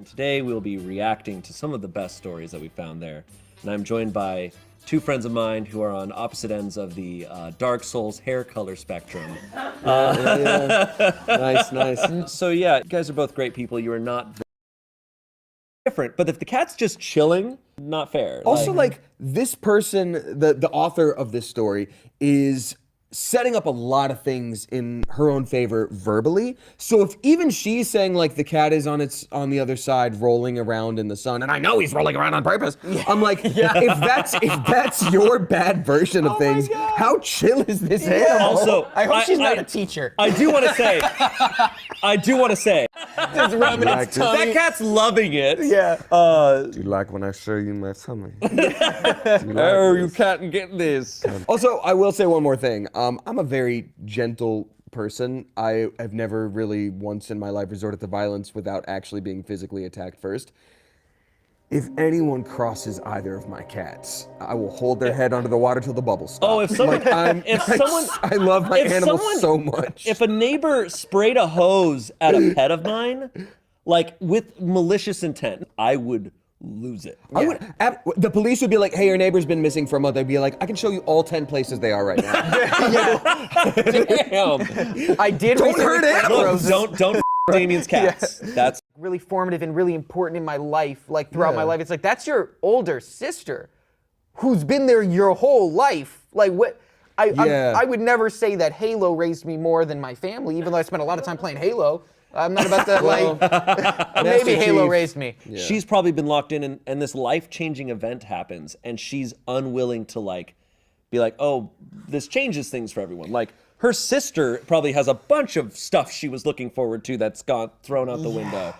Today we'll be reacting to some of the best stories that we found there. And I'm joined by two friends of mine who are on opposite ends of the Dark Souls hair color spectrum. Nice. So yeah, you guys are both great people. You are not different, but if the cat's just chilling, not fair. Also, like this person, the author of this story is setting up a lot of things in her own favor verbally. So if even she's saying like the cat is on the other side rolling around in the sun, and I know he's rolling around on purpose, I'm like, if that's your bad version of things, how chill is this animal? Also, I hope she's not a teacher. I do want to say, Just rubbing its tummy. that cat's loving it. Yeah. Do you like when I show you my tummy? You can't get this. Also, I will say one more thing. I'm a very gentle person. I have never really once in my life resorted to violence without actually being physically attacked first. If anyone crosses either of my cats, I will hold their head under the water till the bubbles stop. Oh, if someone, I love my animals so much. If a neighbor sprayed a hose at a pet of mine, like with malicious intent, I would lose it. I would. The police would be like, "Hey, your neighbor's been missing for a month." I'd be like, "I can show you all 10 places they are right now." Damn. I did. Don't hurt animals. Don't Damien's cats. That's really formative and really important in my life, like throughout my life. It's like, that's your older sister who's been there your whole life. Like what? I would never say that Halo raised me more than my family, even though I spent a lot of time playing Halo. I'm not about to maybe Halo raised me. Yeah. She's probably been locked in and this life-changing event happens and she's unwilling to be like, oh, this changes things for everyone. Like her sister probably has a bunch of stuff she was looking forward to that's got thrown out the window.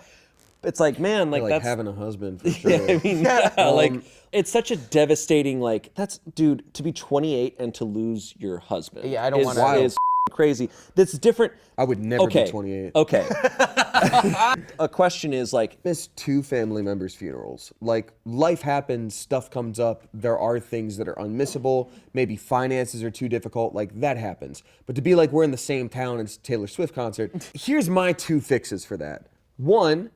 It's like, man, like that's having a husband for sure. Yeah, I mean, like it's such a devastating, dude, to be 28 and to lose your husband. Yeah, I don't want to. Is crazy. That's different. I would never be 28. Okay. A question is missed 2 family members' funerals. Like life happens, stuff comes up. There are things that are unmissable. Maybe finances are too difficult. Like that happens. But to be like we're in the same town and it's a Taylor Swift concert. Here's my 2 fixes for that. 1,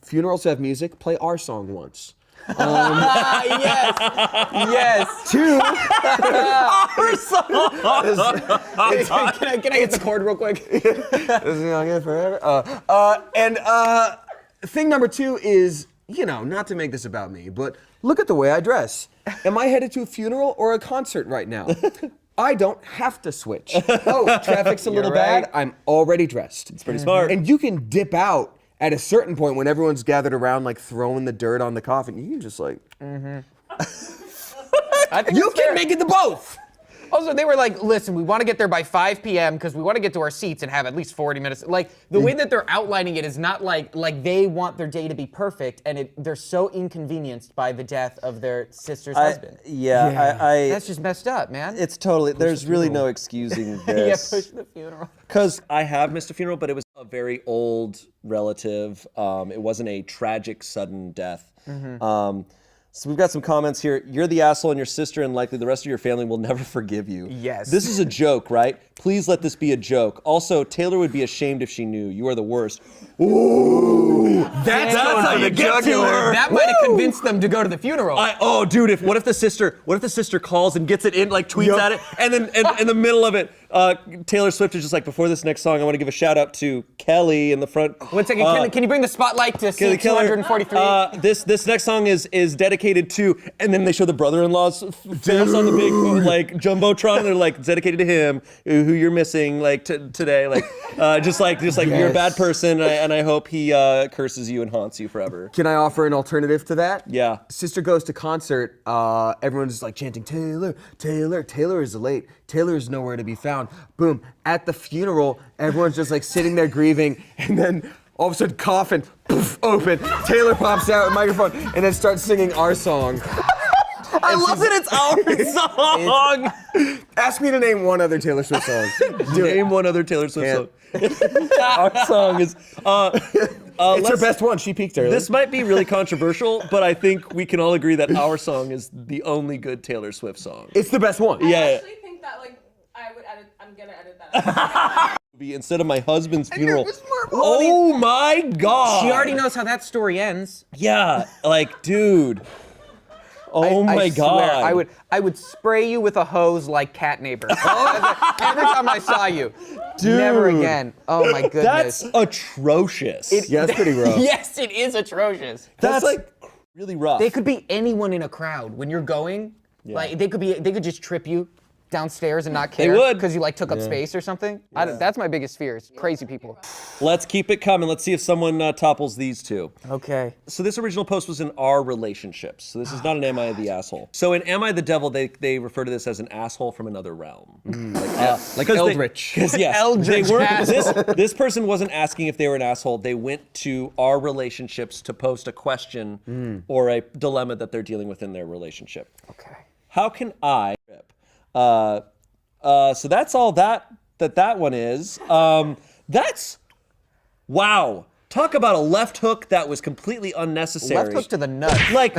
funerals have music. Play our song once. Yes. 2. our song. Can I get the chord real quick? Thing number 2 is, not to make this about me, but look at the way I dress. Am I headed to a funeral or a concert right now? I don't have to switch. Oh, traffic's a little bad. I'm already dressed. It's pretty smart. And you can dip out at a certain point when everyone's gathered around, throwing the dirt on the coffin. You can just I think you can make it to both. Also, they were like, listen, we want to get there by 5 p.m. because we want to get to our seats and have at least 40 minutes. Like, the way that they're outlining it is not like they want their day to be perfect, and they're so inconvenienced by the death of their sister's husband. That's just messed up, man. It's totally, there's really no excusing this. Push the funeral. Because I have missed a funeral, but it was a very old relative. It wasn't a tragic, sudden death. So we've got some comments here. You're the asshole and your sister and likely the rest of your family will never forgive you. Yes. This is a joke, right? Please let this be a joke. Also, Taylor would be ashamed if she knew. You are the worst. Ooh, that's how you get to her. That might have convinced them to go to the funeral. Dude, what if the sister calls and gets it in, tweets at it, and then in the middle of it, Taylor Swift is just like, before this next song, I want to give a shout out to Kelly in the front. 1 second, can you bring the spotlight to seat 243? This next song is dedicated to, and then they show the brother-in-law's face on the big jumbotron. And they're like, it's dedicated to him, who you're missing today. Just like you're a bad person, and I hope he curses you and haunts you forever. Can I offer an alternative to that? Yeah. Sister goes to concert. Everyone's chanting, Taylor, Taylor. Taylor is late. Taylor is nowhere to be found. Boom. At the funeral, everyone's just sitting there grieving, and then all of a sudden, coffin, poof, open. Taylor pops out with a microphone and then starts singing our song. I love that it's our song. Ask me to name one other Taylor Swift song. Name one other Taylor Swift song. Our song is. It's her best one. She peaked early. This might be really controversial, but I think we can all agree that our song is the only good Taylor Swift song. It's the best one. Yeah. I actually think that I would edit. I'm gonna edit that out. instead of my husband's funeral. was more- Oh my God. She already knows how that story ends. Yeah, like, dude. Oh my I God. Swear, I would spray you with a hose like cat neighbor. Every time I saw you. Dude. Never again. Oh my goodness. That's atrocious. Yeah, that's pretty rough. Yes, it is atrocious. That's like really rough. They could be anyone in a crowd when you're going. Like they could just trip you downstairs and not care. would. Because you like took up space or something. That's my biggest fear is crazy people. Let's keep it coming. Let's see if someone topples these two. Okay. So this original post was in our relationships. So this is not an Am I the Asshole. So in Am I the Devil, they refer to this as an asshole from another realm. Like Eldritch. Because yes, Eldritch they weren't. asshole. This person wasn't asking if they were an asshole. They went to our relationships to post a question or a dilemma that they're dealing with in their relationship. Okay. How can I? So that's all that one is. That's wow. Talk about a left hook that was completely unnecessary. Left hook to the nuts. Like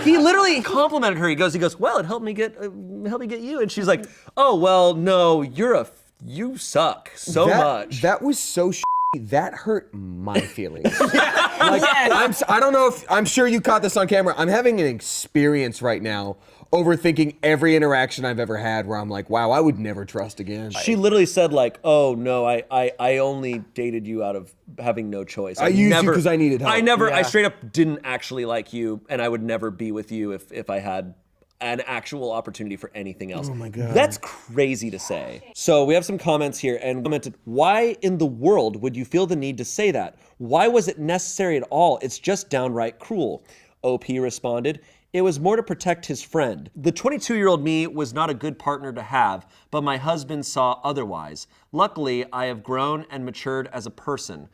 he literally complimented her. He goes, well, it helped me get you. And she's like, oh well, no, you suck so much. That was so that hurt my feelings. I don't know if I'm sure you caught this on camera. I'm having an experience right now overthinking every interaction I've ever had where I'm like, wow, I would never trust again. She literally said like, oh no, I only dated you out of having no choice. I used you because I needed help. I straight up didn't actually like you, and I would never be with you if I had an actual opportunity for anything else. Oh my God. That's crazy to say. So we have some comments here, and commented, why in the world would you feel the need to say that? Why was it necessary at all? It's just downright cruel. OP responded, it was more to protect his friend. The 22-year-old me was not a good partner to have, but my husband saw otherwise. Luckily, I have grown and matured as a person.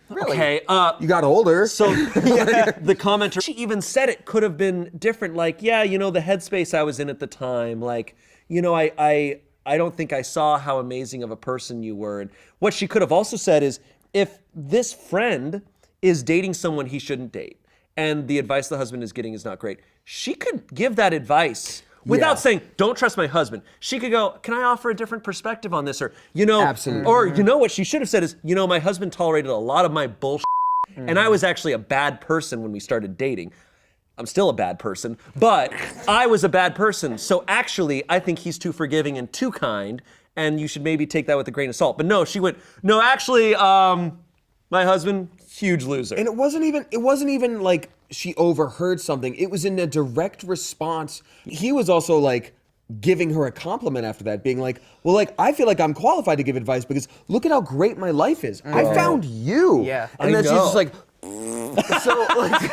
Really? Okay, You got older. so the commenter, she even said it could have been different. Like, yeah, you know, the headspace I was in at the time. Like, you know, I don't think I saw how amazing of a person you were. And what she could have also said is, if this friend is dating someone he shouldn't date, and the advice the husband is getting is not great, she could give that advice without saying, don't trust my husband. She could go, can I offer a different perspective on this? Or, you know, Absolutely. or you know what she should have said is, you know, my husband tolerated a lot of my bullshit, and I was actually a bad person when we started dating. I'm still a bad person, but I was a bad person. So actually, I think he's too forgiving and too kind, and you should maybe take that with a grain of salt. But no, she went, no, actually, my husband, huge loser. And it wasn't even like she overheard something. It was in a direct response. He was also like giving her a compliment after that, being like, well, like, I feel like I'm qualified to give advice because look at how great my life is. I found you. Yeah. And then she's just like, so like,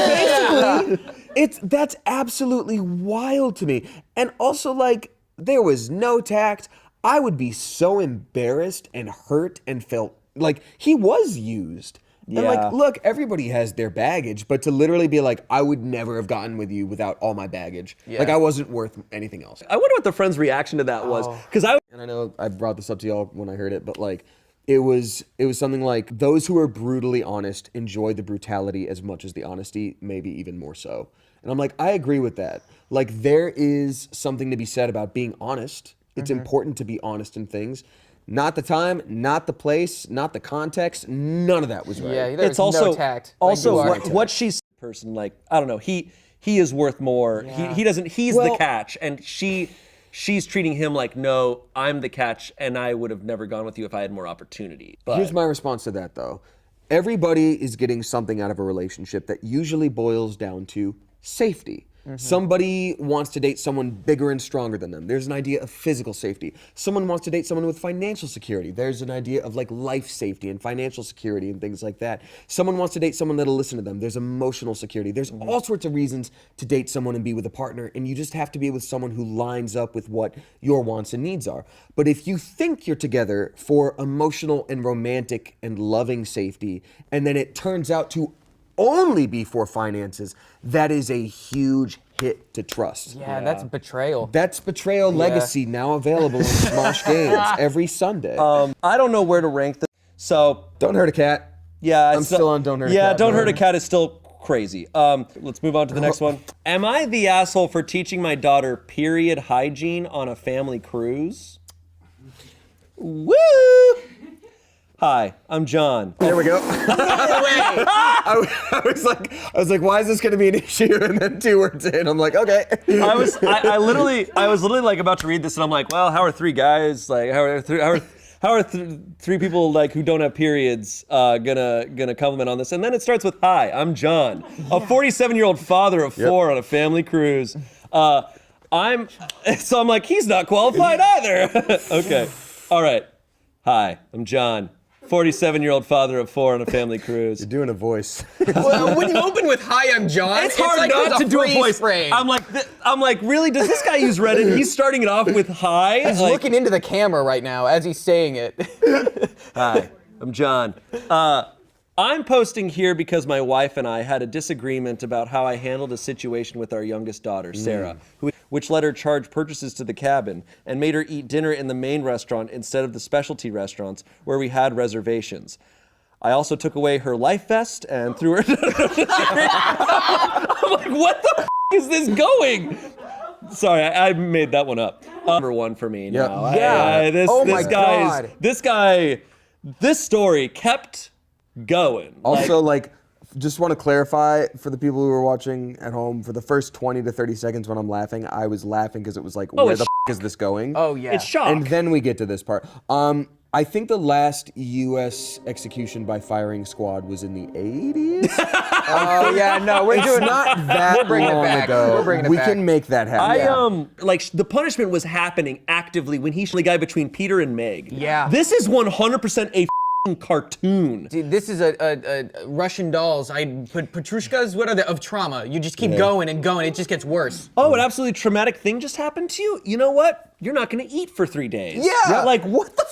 basically, that's absolutely wild to me. And also like, there was no tact. I would be so embarrassed and hurt and felt like he was used. And like, look, everybody has their baggage, but to literally be like, I would never have gotten with you without all my baggage. Like, I wasn't worth anything else. I wonder what the friend's reaction to that was, because And I know I brought this up to y'all when I heard it, but like, it was something like, those who are brutally honest enjoy the brutality as much as the honesty, maybe even more so. And I'm like, I agree with that. Like, there is something to be said about being honest. It's important to be honest in things. Not the time, not the place, not the context. None of that was right. Yeah, there's it's also no tact. also Like, what she's person, like, I don't know, he is worth more. Yeah. He doesn't, he's the catch, and she's treating him like, no, I'm the catch, and I would have never gone with you if I had more opportunity. But Here's my response to that, though. Everybody is getting something out of a relationship that usually boils down to safety. Somebody wants to date someone bigger and stronger than them. There's an idea of physical safety. Someone wants to date someone with financial security. There's an idea of like life safety and financial security and things like that. Someone wants to date someone that'll listen to them. There's emotional security. There's all sorts of reasons to date someone and be with a partner, and you just have to be with someone who lines up with what your wants and needs are. But if you think you're together for emotional and romantic and loving safety, and then it turns out to only be for finances, that is a huge hit to trust. Yeah, that's betrayal. That's Betrayal Legacy, now available in Smosh Games every Sunday. I don't know where to rank this. So Don't Hurt a Cat. yeah, I'm still on Don't Hurt a Yeah, Cat, Don't man. Hurt a Cat is still crazy. Let's move on to the next one. Am I the asshole for teaching my daughter period hygiene on a family cruise? Woo! Hi, I'm John. There we go. I was like, why is this going to be an issue? And then 2 words in, I'm like, okay. I was literally like about to read this, and I'm like, well, how are 3 guys like how are three people like who don't have periods gonna compliment on this? And then it starts with, hi, I'm John, a 47-year-old father of 4 on a family cruise. I'm like, he's not qualified either. Okay, all right. Hi, I'm John, 47-year-old father of 4 on a family cruise. You're doing a voice. Well, when you open with "Hi, I'm John," It's hard like not to do a voice. Frame. I'm like, really? Does this guy use Reddit? He's starting it off with hi. He's looking into the camera right now as he's saying it. Hi, I'm John. I'm posting here because my wife and I had a disagreement about how I handled a situation with our youngest daughter, Sarah, which let her charge purchases to the cabin and made her eat dinner in the main restaurant instead of the specialty restaurants where we had reservations. I also took away her life vest and threw her. I'm like, what the is this going? Sorry, I made that one up. Number 1 for me now. Yeah. This story kept going. Also, just want to clarify for the people who are watching at home, for the first 20 to 30 seconds when I'm laughing, I was laughing because it was like, where the is this going? Oh, yeah. It's shock. And then we get to this part. I think the last U.S. execution by firing squad was in the 80s. Oh, yeah, no, we're doing Not that long ago. We're bringing it we back. can make that happen. The punishment was happening actively when he shot the guy between Peter and Meg. Yeah. This is 100% a cartoon. Dude, this is a Russian dolls. I put Petrushkas. What are they of trauma? You just keep going and going. It just gets worse. Oh, an absolutely traumatic thing just happened to you? You know what? You're not going to eat for 3 days. Yeah. Like, what the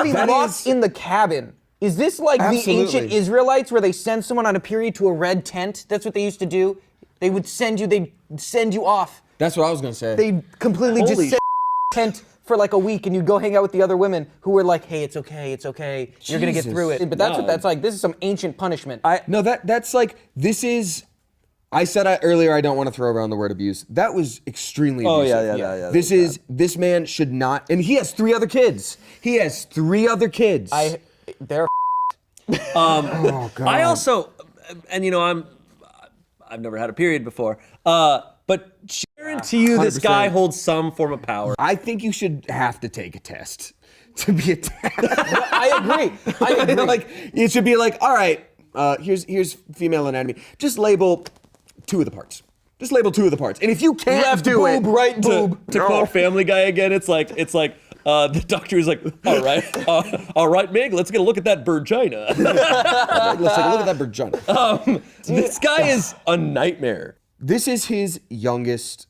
Be locked in the cabin. Is this like the ancient Israelites where they send someone on a period to a red tent? That's what they used to do. They'd send you off. That's what I was going to say. They completely just send tent for like a week, and you go hang out with the other women who were like, hey, it's okay. You're going to get through it. But that's what that's like. This is some ancient punishment. That's like, this is, I said earlier I don't want to throw around the word abuse. That was extremely abusive. Oh, yeah. This man should not, and he has 3 other kids. He has 3 other kids. They're oh, God. I also, and I've never had a period before, but guarantee you this 100%. guy holds some form of power. I think you should have to take a test to be a I agree. Like, it should be like, all right, here's female anatomy. Just label 2 of the parts. Just label 2 of the parts. And if you can't Left do boob, it, right boob. To quote Family Guy again, it's like the doctor is like, all right, Meg, let's get a look at that virgina. let's take a look at that vagina. This guy is a nightmare. This is his youngest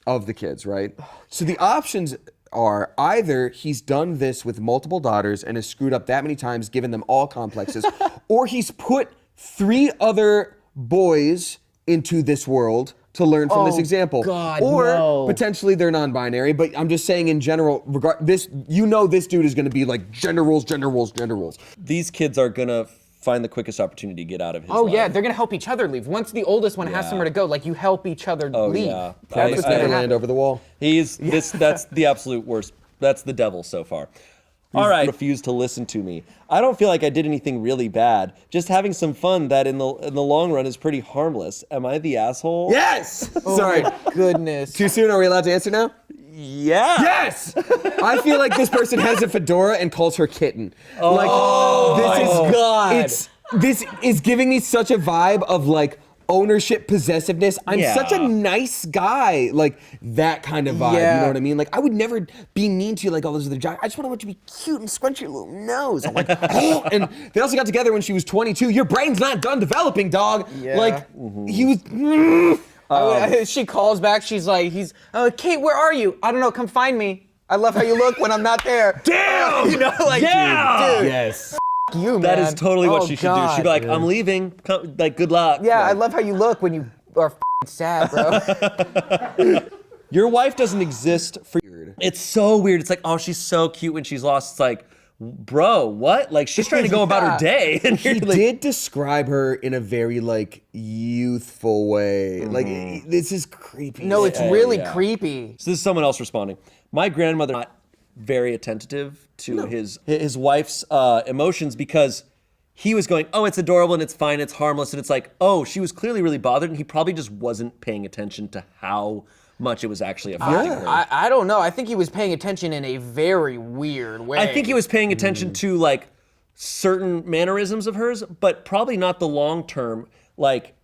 of the kids, right? So the options are either he's done this with multiple daughters and has screwed up that many times, given them all complexes, or he's put 3 other boys into this world to learn from this example. God, or no. potentially they're non-binary, but I'm just saying in general, this dude is going to be like generals. These kids are gonna find the quickest opportunity to get out of his life. Oh yeah, they're gonna help each other leave. Once the oldest one has somewhere to go, like you help each other leave. Yeah. That's what's gonna Land happen. over the wall. That's the absolute worst. That's the devil so far. All right. Refuse to listen to me. I don't feel like I did anything really bad. Just having some fun that in the long run is pretty harmless. Am I the asshole? Yes! Oh Sorry. my goodness. Too soon? Are we allowed to answer now? Yeah. Yes! I feel like this person has a fedora and calls her kitten. This is giving me such a vibe of like ownership, possessiveness. I'm such a nice guy. Like that kind of vibe. Yeah. You know what I mean? Like I would never be mean to you like all those other jocks. I just want to be cute and scrunch your little nose. I'm like, oh. And they also got together when she was 22. Your brain's not done developing, dog. Yeah. Like he was. She calls back. She's like, Kate, where are you? I don't know. Come find me. I love how you look when I'm not there. Damn! You know, like, dude. Yes. You, man. That is totally what she should do. God. She'd be like, I'm leaving. Come, like, good luck. Yeah, Like, I love how you look when you are sad, bro. your wife doesn't exist for. It's so weird. It's like, oh, she's so cute when she's lost. It's like, bro, what? Like, she's trying to go about her day. And He did describe her in a very like youthful way. Like this is creepy. No, it's really creepy. So this is someone else responding. My grandmother not very attentive to his wife's emotions because he was going, oh, it's adorable and it's fine, it's harmless, and it's like, oh, she was clearly really bothered, and he probably just wasn't paying attention to how much it was actually affecting her. I don't know. I think he was paying attention in a very weird way. I think he was paying attention to like certain mannerisms of hers, but probably not the long term. Like,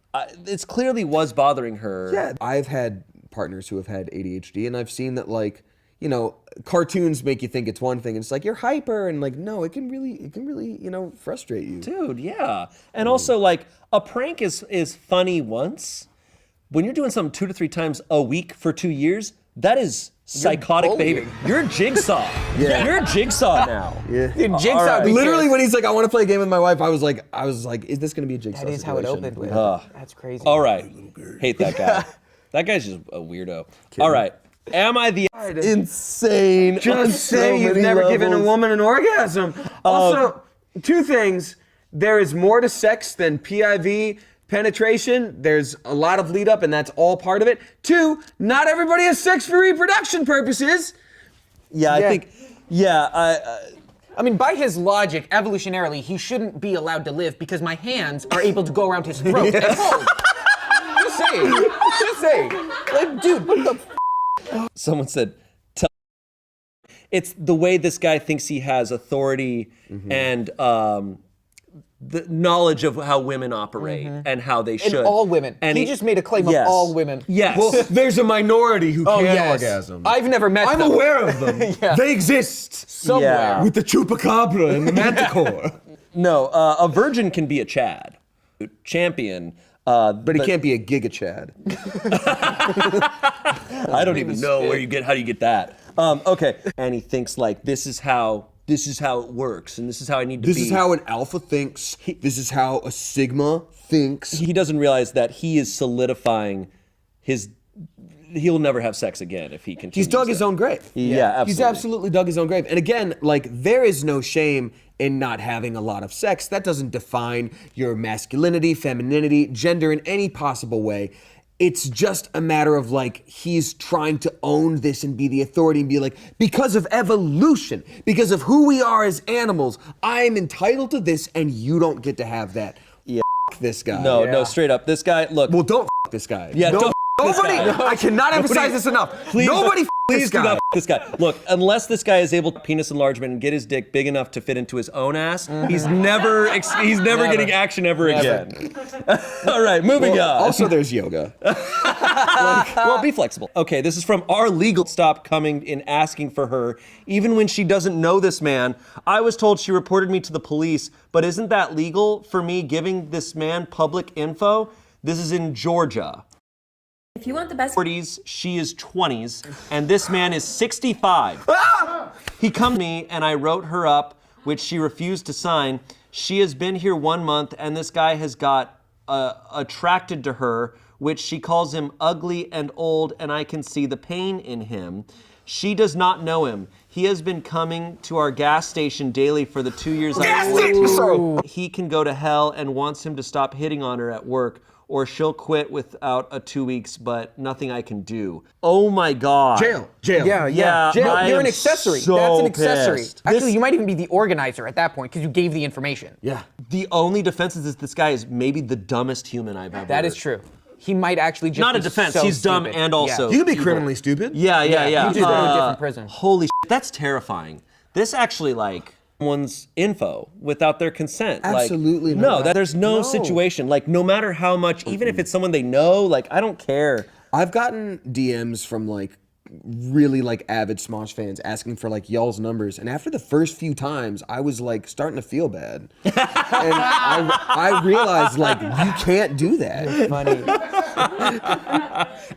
it's clearly was bothering her. Yeah, I've had partners who have had ADHD, and I've seen that like, you know, cartoons make you think it's one thing, and it's like you're hyper, and like no, it can really, you know, frustrate you. Dude, yeah. And also like a prank is funny once. When you're doing something 2 to 3 times a week for 2 years, that is psychotic behavior. You're Jigsaw. You're Jigsaw now. Yeah. Dude, Jigsaw. Literally, when he's like, I want to play a game with my wife, I was like, is this gonna be a Jigsaw? That is how it opened with. That's crazy. All right. Hate that guy. That guy's just a weirdo. All right. Am I the insane? Just say you've never given a woman an orgasm. Also, 2 things. There is more to sex than PIV penetration. There's a lot of lead up, and that's all part of it. 2, not everybody has sex for reproduction purposes. Yeah, I think. Yeah, I mean, by his logic, evolutionarily, he shouldn't be allowed to live because my hands are able to go around his throat and hold. Just saying. Just saying. Like, dude, what the someone said, it's the way this guy thinks he has authority and the knowledge of how women operate and how they should. And all women. And he just made a claim of all women. Yes. Well, there's a minority who can orgasm. I've never met them. I'm aware of them. They exist somewhere. Yeah. with the chupacabra and the manticore. No, a virgin can be a Chad. Champion. But he can't be a Giga Chad. I don't even know how do you get that. Okay. And he thinks like this is how it works, and this is how I need to be. This is how an alpha thinks. This is how a sigma thinks. He doesn't realize that he is solidifying he'll never have sex again if he continues. He's dug his own grave. Yeah, absolutely. He's absolutely dug his own grave. And again, like, there is no shame in not having a lot of sex. That doesn't define your masculinity, femininity, gender in any possible way. It's just a matter of like, he's trying to own this and be the authority and be like, because of evolution, because of who we are as animals, I am entitled to this and you don't get to have that. Yeah. F this guy. No, straight up. This guy, look. Well, don't f this guy. Yeah, don't Nobody, this guy. I cannot emphasize this enough. Nobody Please this guy. do not this guy. Look, unless this guy is able to penis enlargement and get his dick big enough to fit into his own ass, he's never getting action ever again. All right, moving on. Also, there's yoga. Well, be flexible. Okay, this is from our legal. Stop coming in asking for her, even when she doesn't know this man. I was told she reported me to the police, but isn't that legal for me giving this man public info? This is in Georgia. If you want the best 40s, she is 20s, and this man is 65. He come to me and I wrote her up, which she refused to sign. She has been here 1 month and this guy has got attracted to her, which she calls him ugly and old, and I can see the pain in him. She does not know him. He has been coming to our gas station daily for the 2 years I've worked. He can go to hell and wants him to stop hitting on her at work, or she'll quit without a 2 weeks, but nothing I can do. Oh my God. Jail. Yeah, Jail. I You're am an accessory. so That's an accessory. pissed. Actually, you might even be the organizer at that point because you gave the information. Yeah. The only defense is that this guy is maybe the dumbest human I've ever. That is true. He might actually just Not a be defense. so He's dumb stupid. and also. You can be evil. criminally stupid. Yeah. You just go to a different prison. Holy shit, that's terrifying. This actually like someone's info without their consent. Absolutely like, not. No, there's no situation. Like no matter how much, even if it's someone they know, like I don't care. I've gotten DMs from like really like avid Smosh fans asking for like y'all's numbers, and after the first few times, I was like starting to feel bad, and I realized like you can't do that. Funny.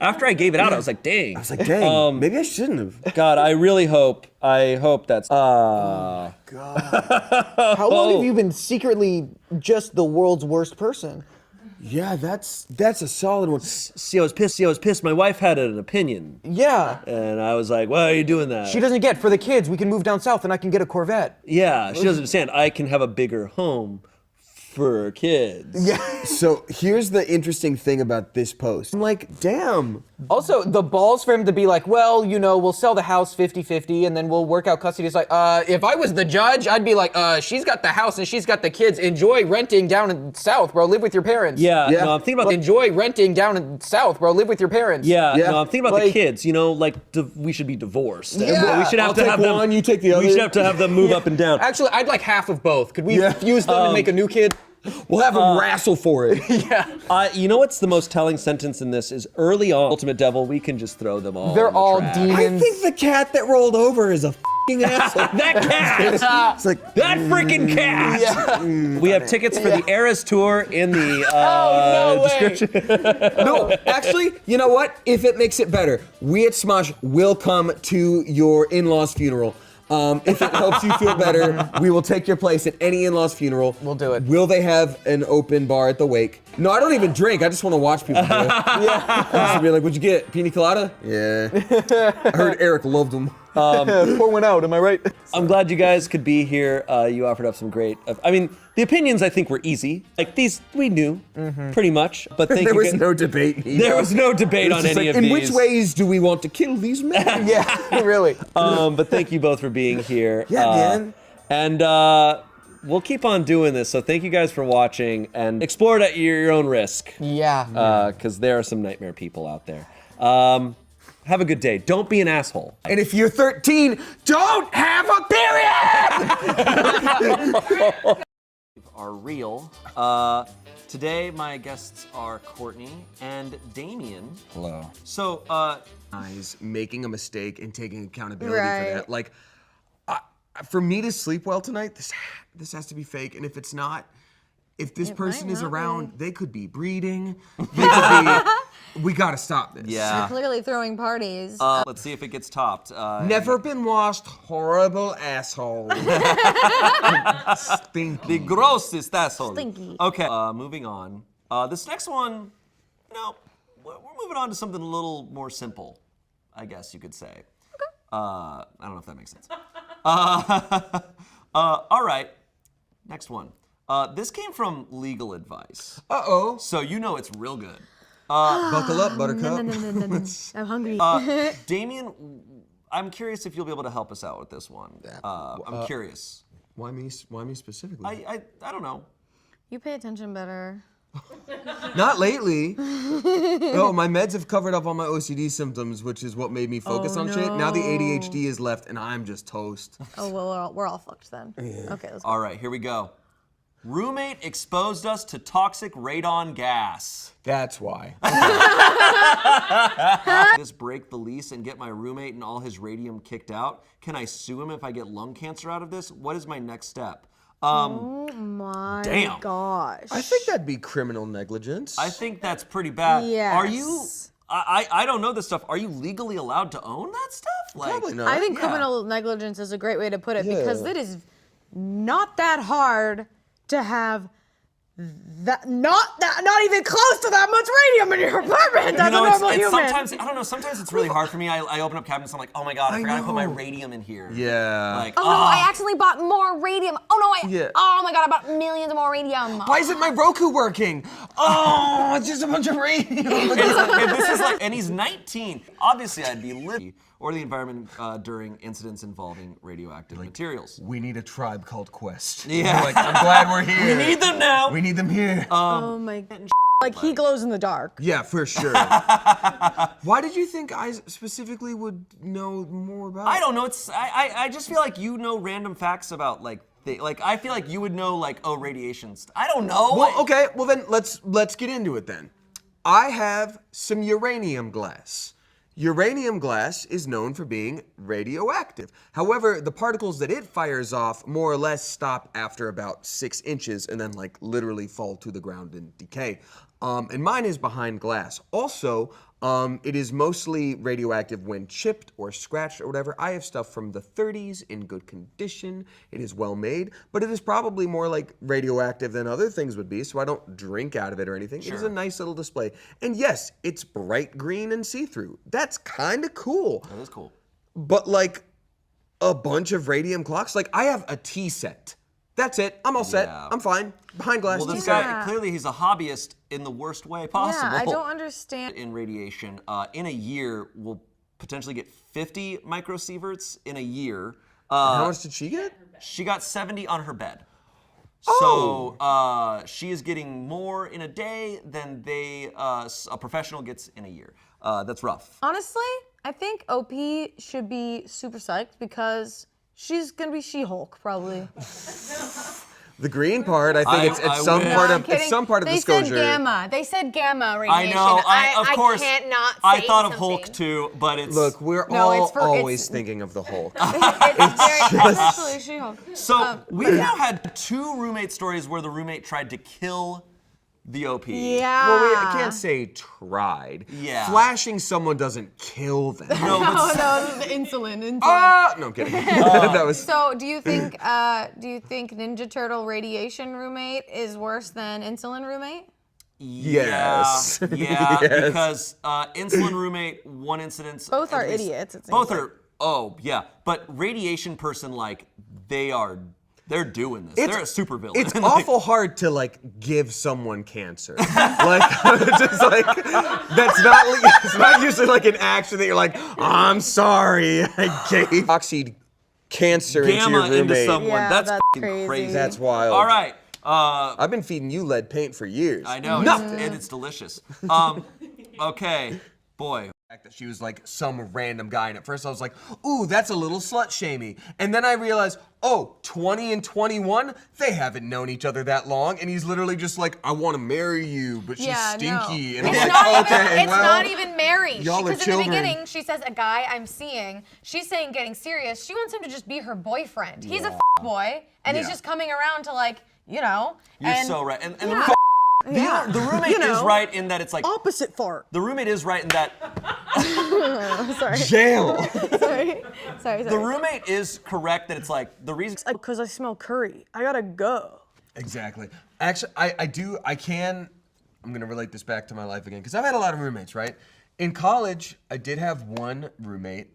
After I gave it out, I was like, dang. I was like, dang, maybe I shouldn't have. God, I really hope. I hope that's. How long have you been secretly just the world's worst person? Yeah, that's a solid one. See, I was pissed. My wife had an opinion. Yeah. And I was like, why are you doing that? She doesn't get, for the kids, we can move down south and I can get a Corvette. Yeah, she doesn't understand. I can have a bigger home for kids. Yeah. So here's the interesting thing about this post. I'm like, damn. Also, the balls for him to be like, well, you know, we'll sell the house 50-50 and then we'll work out custody. It's like, if I was the judge, I'd be like, she's got the house and she's got the kids. Enjoy renting down in South, bro. Live with your parents. Yeah, no, I'm thinking about Enjoy renting down in South, bro. Live with your parents. Yeah, Yeah. no, I'm thinking about the Like- kids. You know, like we should be divorced. And Yeah. we should have I'll to take have them. one, you take the other. We should have to have them move up and down. Actually, I'd like half of both. Could we Yeah. fuse them and make a new kid? We'll have them wrestle for it. You know what's the most telling sentence in this is early on, Ultimate Devil, we can just throw them all. They're in the all trash. demons. I think the cat that rolled over is a f***ing asshole. That cat! It's like, That freaking cat! We have tickets for the Eras tour in the no way. description. no, actually, you know what? If it makes it better, we at Smosh will come to your in-laws funeral. If it helps you feel better, we will take your place at any in-laws funeral. We'll do it. Will they have an open bar at the wake? No, I don't even drink. I just want to watch people do it. Yeah. Just be like, what'd you get? Pina colada? Yeah. I heard Eric loved them. Pour one out, am I right? I'm glad you guys could be here. You offered up some great. I mean, the opinions I think were easy. Like these, we knew pretty much. But thank There you. was no debate. There was no debate on It's just any like, of in these. which ways do we want to kill these men? Yeah, really. But thank you both for being here. Yeah, man. And we'll keep on doing this. So thank you guys for watching and explore it at your own risk. Yeah. Because there are some nightmare people out there. Have a good day. Don't be an asshole. And if you're 13, don't have a period! Are real. Today my guests are Courtney and Damien. Hello. So, Guys, making a mistake and taking accountability Right. for that. Like, for me to sleep well tonight, this has to be fake. And if it's not, if this person might is not around, they could be breeding. They could be. We gotta stop this. yeah. Clearly throwing parties. Let's see if it gets topped. Never been washed, horrible asshole. Stinky. The grossest asshole. Stinky. Okay, moving on. This next one, you know, we're moving on to something a little more simple, I guess you could say. Okay. I don't know if that makes sense. All right, next one. This came from legal advice, Uh-oh. so you know it's real good. Buckle up, buttercup. No. I'm hungry. Damien, I'm curious if you'll be able to help us out with this one. I'm curious. Why me specifically? I don't know. You pay attention better. Not lately. No, my meds have covered up all my OCD symptoms, which is what made me focus on shit. Now the ADHD is left, and I'm just toast. Oh, well, we're all fucked then. Okay, let's go. All right, here we go. Roommate exposed us to toxic radon gas. That's why. Just break the lease and get my roommate and all his radium kicked out. Can I sue him if I get lung cancer out of this? What is my next step? Oh my damn. gosh. I think that'd be criminal negligence. I think that's pretty bad. Yes. Are you? I don't know this stuff. Are you legally allowed to own that stuff? Like, Probably not. I think Yeah. criminal negligence is a great way to put it because Yeah. it is not that hard to have that not even close to that much radium in your apartment as You know, a normal it's human. sometimes, I don't know, sometimes it's really hard for me. I open up cabinets, I'm like, oh my God, I forgot to put my radium in here. Yeah. Like, Oh no, I accidentally bought more radium. Oh no, Yeah. oh my God, I bought millions more radium. Why isn't my Roku working? Oh, it's just a bunch of radium. and he's 19. Obviously, I'd be lit or the environment during incidents involving radioactive materials. We need a tribe called Quest. Yeah. Like, I'm glad we're here. We need them now. We need them here. Oh my God. Like he glows in the dark. Yeah, for sure. Why did you think I specifically would know more about it? I don't know. I just feel like you know random facts about like I feel like you would know like radiation. I don't know. Well, okay. Well, then let's get into it then. I have some uranium glass. Uranium glass is known for being radioactive. However, the particles that it fires off more or less stop after about 6 inches and then like literally fall to the ground and decay. And mine is behind glass. Also, It is mostly radioactive when chipped or scratched or whatever. I have stuff from the 30s in good condition. It is well made, but it is probably more like radioactive than other things would be, so I don't drink out of it or anything. It is a nice little display. And yes, it's bright green and see-through. That's kind of cool. That is cool. But like a bunch of radium clocks, like I have a tea set. That's it. I'm all set. I'm fine. Behind glass. Well, this guy, clearly he's a hobbyist in the worst way possible. Yeah, I don't understand. In radiation, in a year, we'll potentially get 50 microsieverts in a year. How much did she get? She got 70 on her bed. Oh. So she is getting more in a day than a professional gets in a year. That's rough. Honestly, I think OP should be super psyched because she's gonna be She-Hulk probably. The green part, I think it's some part of they disclosure. Said gamma. They said gamma I radiation. know. Of course. I can't not say I thought of something. Hulk too, but it's Look, we're always thinking of the Hulk. It's actually She-Hulk. So we've now had 2 roommate stories where the roommate tried to kill the OP. Yeah. Well, I can't say tried. Yeah. Flashing someone doesn't kill them. No, but No, the insulin. No, I'm kidding. That was. So, do you think Ninja Turtle radiation roommate is worse than insulin roommate? Yes. Yeah, Yes. because insulin roommate, one incident. Both are at least- idiots. It seems Both like. are. Oh yeah, but radiation person, like they're doing this. They're a super villain. It's awful hard to like give someone cancer. Like just like it's not usually like an action that you're like, I'm sorry, I gave oxide cancer into your Gamma roommate. into someone. Yeah, that's that's fucking crazy. That's wild. All right. I've been feeding you lead paint for years. I know. Nothing. And it's delicious. Okay, boy. That she was like some random guy, and at first I was like, ooh, that's a little slut-shamey. And then I realized, oh, 20 and 21, they haven't known each other that long, and he's literally just like, I want to marry you, but she's stinky. And I'm It's like, not okay, even, it's well, not even married. y'all are Because in the children. beginning, she says, a guy I'm seeing, she's saying getting serious. She wants him to just be her boyfriend. He's a boy, and he's Yeah. just coming around to like, you know. You're and so right. And Yeah. the roommate You know, is right in that it's like opposite fart. the roommate is right in that Sorry. jail. Sorry. the roommate is correct that it's like the reason. Because I smell curry. I gotta go. Exactly. Actually, I'm gonna relate this back to my life again, because I've had a lot of roommates, right? In college, I did have one roommate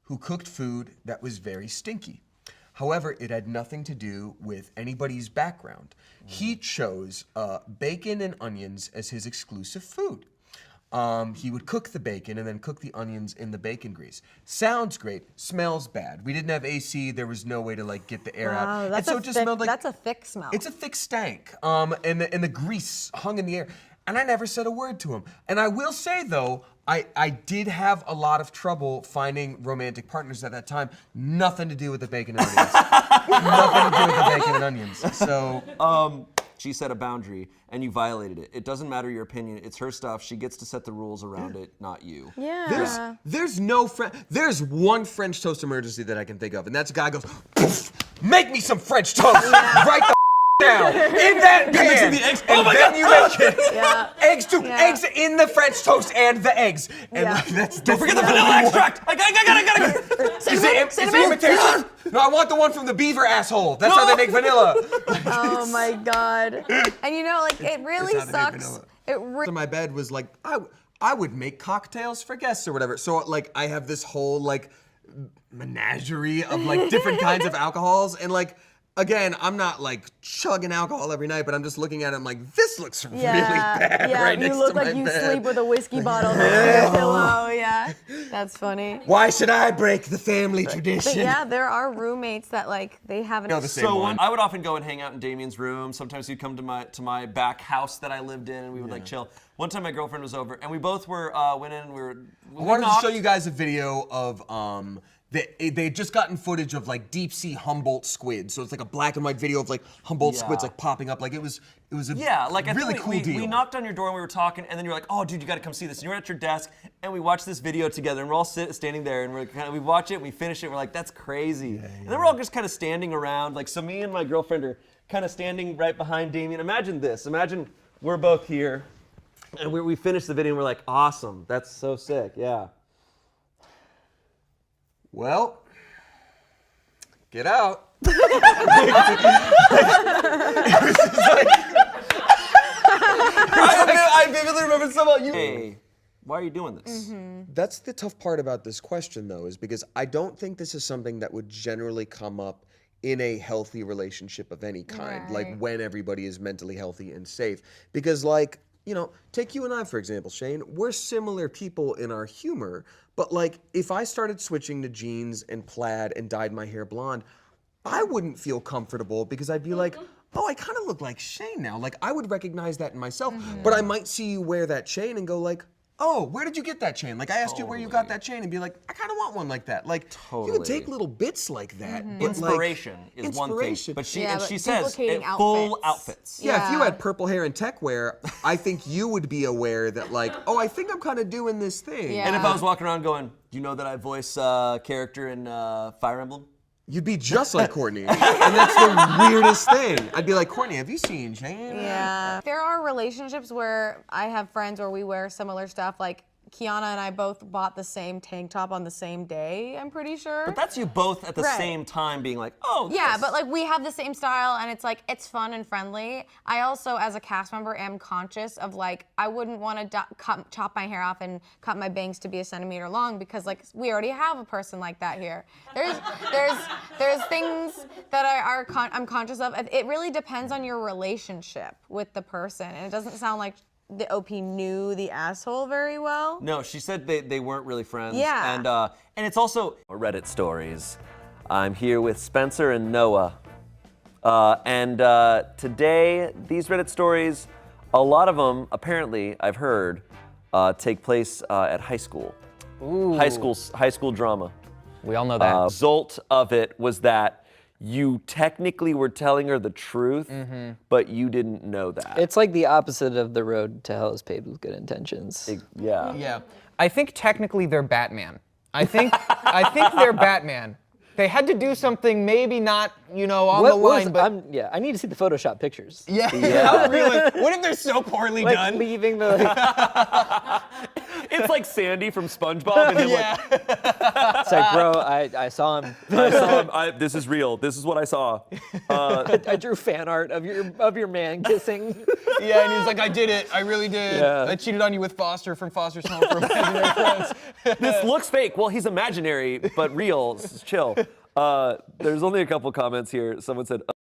who cooked food that was very stinky. However, it had nothing to do with anybody's background. He chose bacon and onions as his exclusive food. He would cook the bacon and then cook the onions in the bacon grease. Sounds great, smells bad. We didn't have AC, there was no way to like get the air out. Wow, And that's so a it just thick, smelled like that's a thick smell. it's a thick stank, and the grease hung in the air, and I never said a word to him. And I will say though, I did have a lot of trouble finding romantic partners at that time. Nothing to do with the bacon and onions. Nothing to do with the bacon and onions. So She set a boundary and you violated it. It doesn't matter your opinion. It's her stuff. She gets to set the rules around it, not you. yeah. there's one French toast emergency that I can think of, and that's a guy goes, "Poof, make me some French toast right the down in that pan. the eggs. And Oh my then God. you make it. Yeah. Eggs too. Yeah. Eggs in the French toast and the eggs. And Yeah. that's Don't forget the vanilla extract. I gotta. Is it imitation? No, I want the one from the beaver asshole. That's how they make vanilla. Oh my god. And you know, like it really how they make sucks. vanilla. It really So my bed was like, I would make cocktails for guests or whatever. So like I have this whole like menagerie of like different kinds of alcohols, and like again, I'm not like chugging alcohol every night, but I'm just looking at it. I'm like, this looks really bad yeah, right you next look to my like you bed. sleep with a whiskey bottle next to your pillow. Yeah, that's funny. Why should I break the family tradition? But yeah, there are roommates that like they haven't. No, the same So one. I would often go and hang out in Damien's room. Sometimes he'd come to my back house that I lived in, and we would like chill. One time my girlfriend was over, and we both went in. We I wanted to knocked. show you guys a video of they had just gotten footage of like deep sea Humboldt squid. So it's like a black and white video of like Humboldt squids like popping up. Like it was a Yeah, like I really think cool we, deal. we knocked on your door and we were talking, and then you were like, "Oh, dude, you got to come see this." And you were at your desk, and we watched this video together, and we're all standing there, and we watch it, we finish it, we're like, "That's crazy." And then we're all just kind of standing around, like so. Me and my girlfriend are kind of standing right behind Damien. Imagine this. Imagine we're both here. And we finished the video and we're like, awesome. That's so sick. Yeah. Well, get out. I vividly remember someone you. Hey, why are you doing this? That's the tough part about this question, though, is because I don't think this is something that would generally come up in a healthy relationship of any kind, like Right. when everybody is mentally healthy and safe. Because, like, you know, take you and I, for example, Shane, we're similar people in our humor, but, like, if I started switching to jeans and plaid and dyed my hair blonde, I wouldn't feel comfortable because I'd be like, oh, I kind of look like Shane now. Like, I would recognize that in myself, but I might see you wear that chain and go like, oh, where did you get that chain? Like, I asked you where you got that chain and be like, I kind of want one like that. Like, you can take Totally. little bits like that. But like, Inspiration is one thing. inspiration. But she, Yeah, and but she says duplicating full outfits. outfits. yeah, if you Yeah. had purple hair and tech wear, I think you would be aware that like, oh, I think I'm kind of doing this thing. Yeah. And if I was walking around going, do you know that I voice character in Fire Emblem? You'd be just like Courtney. And that's the weirdest thing. I'd be like, Courtney, have you seen Shane? Yeah. There are relationships where I have friends where we wear similar stuff. Like Kiana and I both bought the same tank top on the same day, I'm pretty sure. But that's you both at the Right. same time being like, oh, Yeah, this. but like we have the same style and it's like, it's fun and friendly. I also, as a cast member, am conscious of like, I wouldn't want to chop my hair off and cut my bangs to be a centimeter long because like we already have a person like that here. There's things that I'm conscious of. It really depends on your relationship with the person. And it doesn't sound like the OP knew the asshole very well. No, she said they weren't really friends. Yeah. And it's also Reddit stories. I'm here with Spencer and Noah. And today, these Reddit stories, a lot of them, apparently, I've heard, take place at high school. Ooh. High school drama. We all know that. Result of it was that you technically were telling her the truth, but you didn't know that. It's like the opposite of the road to hell is paved with good intentions. Yeah. Yeah. I think technically they're Batman. I think they're Batman. They had to do something maybe not, on the line, but I need to see the Photoshop pictures. yeah. How real- what if they're so poorly Like done? leaving the. It's like Sandy from SpongeBob, and him Yeah. It's like, bro, I saw him. I saw him. This is real. This is what I saw. I drew fan art of your man kissing. Yeah, and he's like, I did it. I really did. Yeah. I cheated on you with Foster from Foster's Home for Imaginary Friends. This looks fake. Well, he's imaginary, but real. Chill. There's only a couple comments here. Someone said,